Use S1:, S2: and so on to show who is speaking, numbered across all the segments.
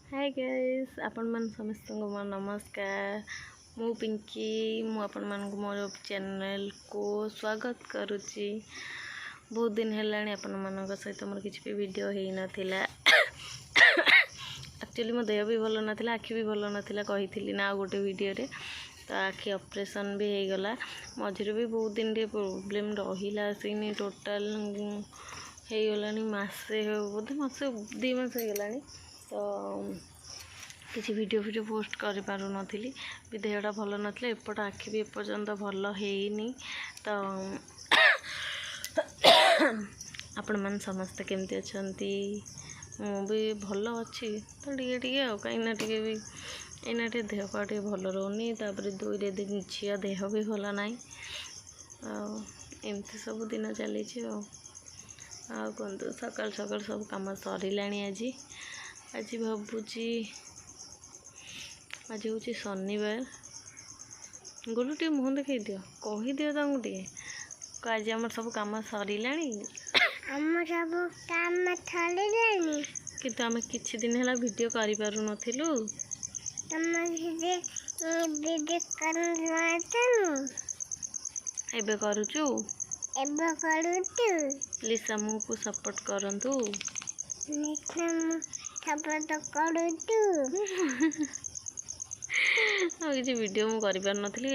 S1: Hi guys आपण मन समस्त को मोर नमस्कार। मु पिंकी मु आपण मन को मोर चैनल को स्वागत करुच्ची। बहुत दिन हेलाणी आपण मन सहित मोर किसी भी वीडियो हे नथिला। एक्चुअली मो देह भी भल नथिला, आखि भी भल नथिला, कही ना गोटे वीडियो रे। तो आखि ऑपरेशन भी हो गला। मझे भी बहुत दिन रे प्रॉब्लम रहिला सेनी टोटल हो गलानी मासे बोधे मासे 2 मास हो गलानी। तो किसी वीडियो पोस्ट कर पारु नथिली, भी देहटा भल नथिला, एपट आखि भी एपर्यंत भल हेनी। तो आपण मन समस्त केमती अछंती? मु भी भल अच्छी। तो टिके आ कहीं टिके भी एना टे देह पा टे भल रोनी। तापर 2 दिन झिया देह भी भल नाई। एमती सब दिन चली कहतु सकाल सकाल सब कम सरिला। आज भावुची आज हूँ शनिवार। गोलू टे मुह देखई दियो, कहीदियो टे आज आम सब कम सरिला किंतु आम किछि दिन है वीडियो करि पारु नथिलु। एबे करूचु प्लीज हमको सपोर्ट करंतु। किसी वीडियो मु करि पार नथिली।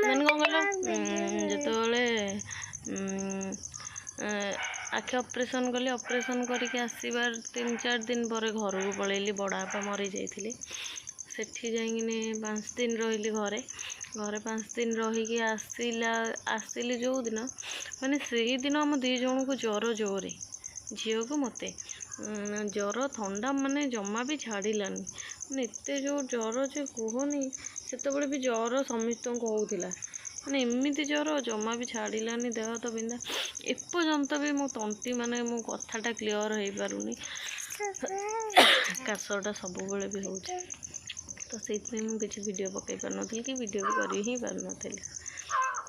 S1: मैंने कौन कहल जो आखि ऑपरेशन कली, ऑपरेशन करके आसबार 3-4 दिन पर घर को पलैली। बड़ापा मरी जाइए सेठी जाइने 5 दिन रही घरे 5 दिन रहीकि आसली जो दिन माने से दिन आम 2 जन को ज्वर जोरे, झील को मत ज्वर थंडा माने जमा भी छाड़लानी। माने एते जो ज्वर जे कहनी से भी ज्वर समस्त होता माने एमती ज्वर जमा भी छाड़लानी। देह तो बिंदा एपर्यंत भी मो तंती माने मो कथाटा क्लीयर हो पारुनी। काशटा सब बेले भी हो। तो से मुझे वीडियो पकई पार नी कि वीडियो भी कर ही पार नी।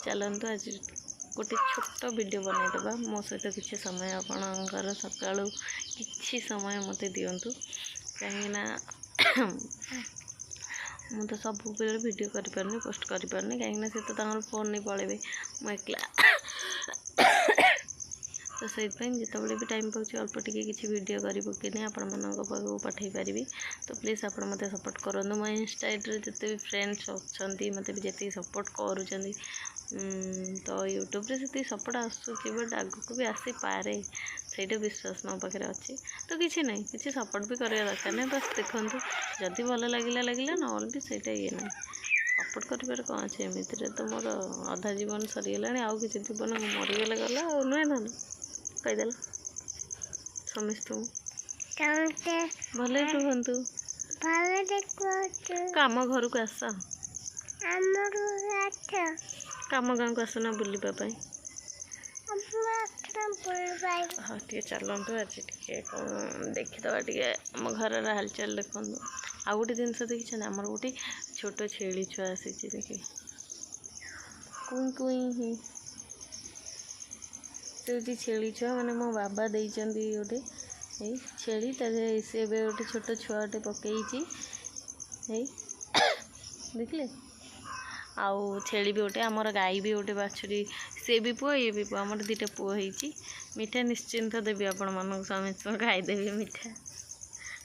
S1: चलतु आज गोटे छोट वीडियो बनईदेवा। मो सहित किसी समय आपणकर सका कि समय मत दिंतु कहीं मु तो सब वीडियो कर पारनी, पोस्ट कर पारनी कहीं से तो फोन नहीं पलैबे मु एकला। तो से जिते भी टाइम पाँच अल्प टिके किसी वीडियो कर आपण पाखक पठे पारि। तो प्लीज आप मत सपोर्ट करूँ। मो इंस्टाग्राम जिते भी फ्रेंड्स अच्छा मत भी जी सपोर्ट कर तो यूट्यूब रे से सपोर्ट आसूँ बट आगू भी आसी पारे से विश्वास मो पाखे अच्छी। तो किसी ना कि सपोर्ट भी करवा दरकार नहीं। बस देखो जदि भल लगे ना भी सहीटा ये ना सपोर्ट कर कौन अच्छे। एमती तो मोर अधा जीवन सरीगला, आउ कि जीवन मरीगले गला नुहे ना कहीदेल समस्त भले रुहतु। कम घर को आस, कम गाँव को आसना बुलवाई। हाँ टे चलतु आज टे देखीदे टे आम घर हालचाल देखु। आ गोटे जिनस देखी आमर गोटे छोट छेली छुआ आसी देखी कुई कुई से छेली छुआ माने मो बाबा देइचंदी गोटे छेली सी गोटे छोट छुआटे पकई देखले। आउ छेली भी गोटे आमर गाई भी गोटे बाछुरी से भी पुआ ये भी पुआ आमर 2टा पुआ होती। मीठा निश्चिंत देवी आपण मन समस्त खाईदेवी मीठा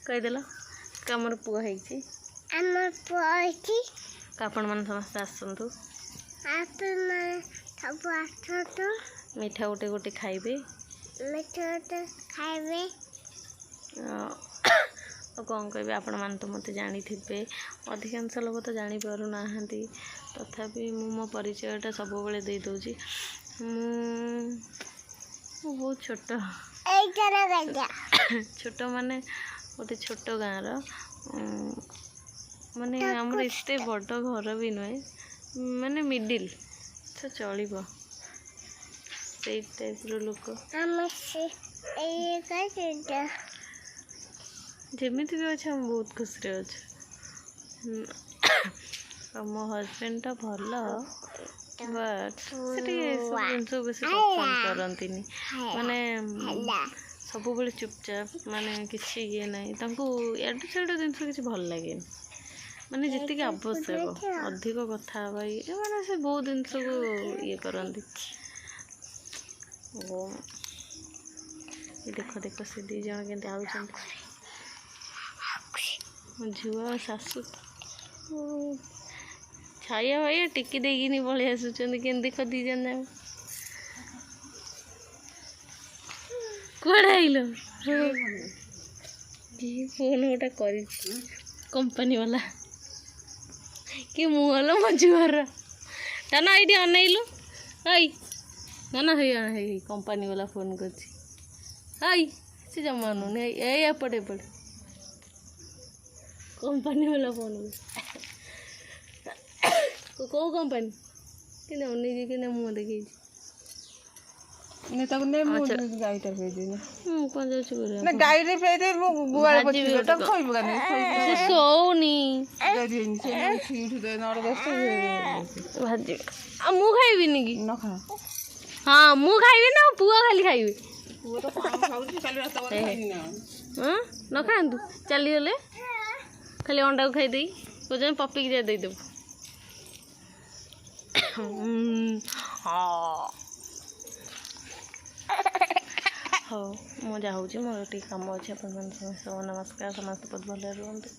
S1: कहीदेल आमर पुआ होती। आपण मन समस्त आसतु मीठा गोटे गोटे खाइबे कौन कहे आपण मान तो मत जानी थे। अधिकांश लोग तो जानी पारु ना तथापि मो परिचयटा सब बेले दे दूची। मु बहुत छोट छोट माने गोटे छोट गाँव माने आमर एते बड़ घर भी नुहे माने मिडिल तो चलो से टाइप लोक जमीती भी अच्छे। हम बहुत खुशी अच्छे। मो हजबैंडटा भल बट से सब जिन बेस पसंद करती माने ସବୁବେଳେ ଚୁପଚାପ ମାନେ କିଛି ଇଏ ନାହିଁ ତାଙ୍କୁ ଏଡ଼ୁ ସେଡ଼ୁ ଜିନିଷ କିଛି ଭଲ ଲାଗେନି ମାନେ ଯେତିକି ଆବଶ୍ୟକ ଅଧିକ କଥା ହେବା ଇଏ ମାନେ ସେ ବହୁତ ଜିନିଷକୁ ଇଏ କରନ୍ତି। ଓ ଦେଖ ଦେଖ ସେ ଦୁଇ ଜଣ କେମିତି ଆଉଛନ୍ତି ଝିଅ ଶାଶୁ ଛାୟା ଭାଇ ଟିକି ଦେଇକିନି ପଳେଇ ଆସୁଛନ୍ତି କେମିତି ଦେଖ ଦୁଇ ଜଣ ଯାକ କୁଆଡ଼େ ଆଇଲ ଫୋନ୍ ଗୋଟେ କରିଛି कंपनी वाला कि मुहल मो झुआर ना ये अनैलु आई ना है कंपनी वाला फोन कर से जमा एपटे एपटे कंपनी वाला फोन कौ कंपनी कि अनै कि मुँह देखी
S2: गाईटा
S1: कौन जाऊँ
S2: ना गाईरे फेदे मो गुआल बच्ची तो खोइबो गाने
S1: से सोनी भाजी आ मु खाइबिनी कि
S2: न खा
S1: हाँ मु खाइबी ना पुआ खाली खाइबी
S2: वो तो खाउची काली रात वाला खाइनी ना
S1: हां न खांतु चली गले खाली अंडा को खाई देई को जे पप्पी के दे देबो हां हो मजा हो मोर टी कम अच्छे नमस्कार समस्त बहुत भले रुहतु।